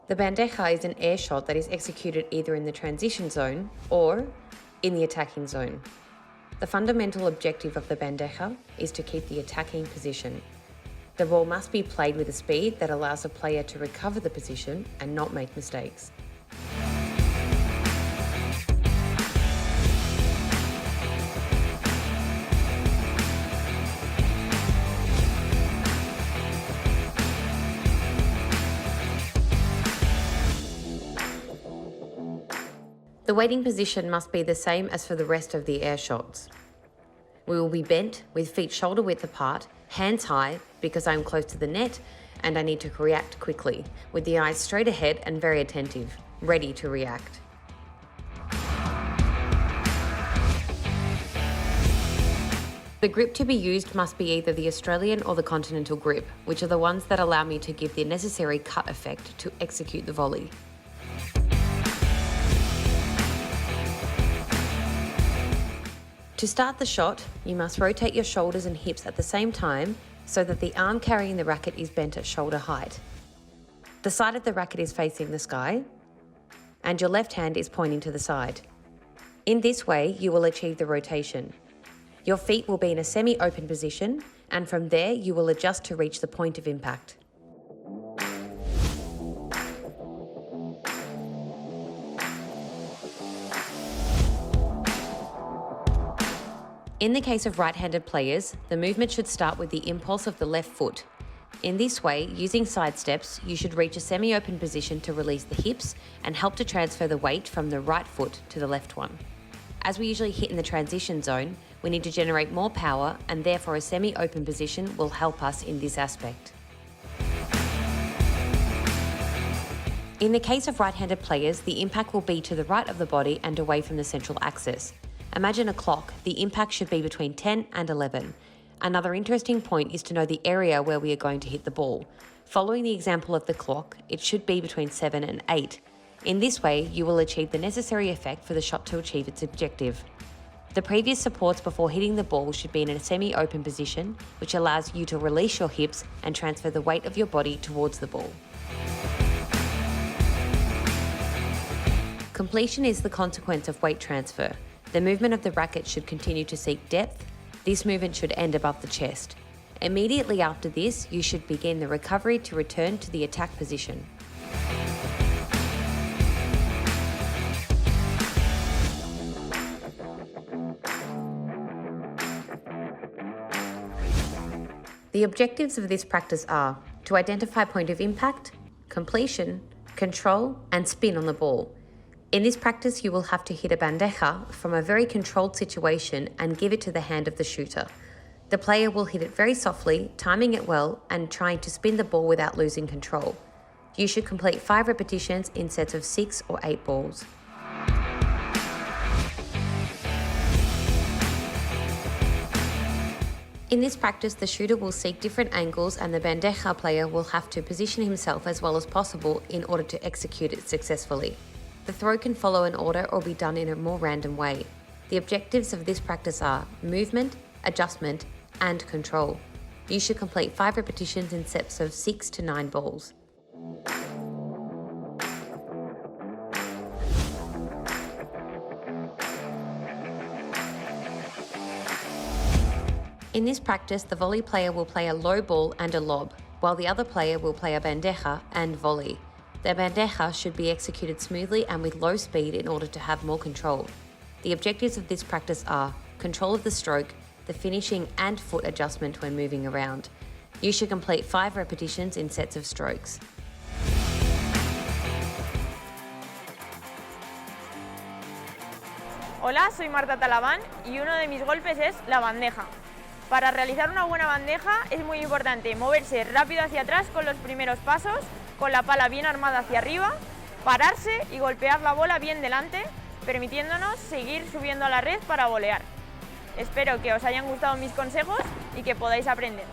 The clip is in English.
The bandeja is an air shot that is executed either in the transition zone or in the attacking zone. The fundamental objective of the bandeja is to keep the attacking position. The ball must be played with a speed that allows a player to recover the position and not make mistakes. The waiting position must be the same as for the rest of the air shots. We will be bent with feet shoulder width apart, hands high because I am close to the net and I need to react quickly, with the eyes straight ahead and very attentive, ready to react. The grip to be used must be either the Australian or the continental grip, which are the ones that allow me to give the necessary cut effect to execute the volley. To start the shot, you must rotate your shoulders and hips at the same time so that the arm carrying the racket is bent at shoulder height. The side of the racket is facing the sky, and your left hand is pointing to the side. In this way, you will achieve the rotation. Your feet will be in a semi-open position, and from there you will adjust to reach the point of impact. In the case of right-handed players, the movement should start with the impulse of the left foot. In this way, using side steps, you should reach a semi-open position to release the hips and help to transfer the weight from the right foot to the left one. As we usually hit in the transition zone, we need to generate more power, and therefore a semi-open position will help us in this aspect. In the case of right-handed players, the impact will be to the right of the body and away from the central axis. Imagine a clock. The impact should be between 10 and 11. Another interesting point is to know the area where we are going to hit the ball. Following the example of the clock, it should be between 7 and 8. In this way, you will achieve the necessary effect for the shot to achieve its objective. The previous supports before hitting the ball should be in a semi-open position, which allows you to release your hips and transfer the weight of your body towards the ball. Completion is the consequence of weight transfer. The movement of the racket should continue to seek depth. This movement should end above the chest. Immediately after this, you should begin the recovery to return to the attack position. The objectives of this practice are to identify point of impact, completion, control, and spin on the ball. In this practice, you will have to hit a bandeja from a very controlled situation and give it to the hand of the shooter. The player will hit it very softly, timing it well and trying to spin the ball without losing control. You should complete 5 repetitions in sets of 6 or 8 balls. In this practice, the shooter will seek different angles and the bandeja player will have to position himself as well as possible in order to execute it successfully. The throw can follow an order or be done in a more random way. The objectives of this practice are movement, adjustment, and control. You should complete 5 repetitions in sets of 6 to 9 balls. In this practice, the volley player will play a low ball and a lob, while the other player will play a bandeja and volley. The bandeja should be executed smoothly and with low speed in order to have more control. The objectives of this practice are control of the stroke, the finishing and foot adjustment when moving around. You should complete 5 repetitions in sets of strokes. Hola, soy Marta Talabán y uno de mis golpes es la bandeja. Para realizar una buena bandeja es muy importante moverse rápido hacia atrás con los primeros pasos, con la pala bien armada hacia arriba, pararse y golpear la bola bien delante, permitiéndonos seguir subiendo a la red para volear. Espero que os hayan gustado mis consejos y que podáis aprender.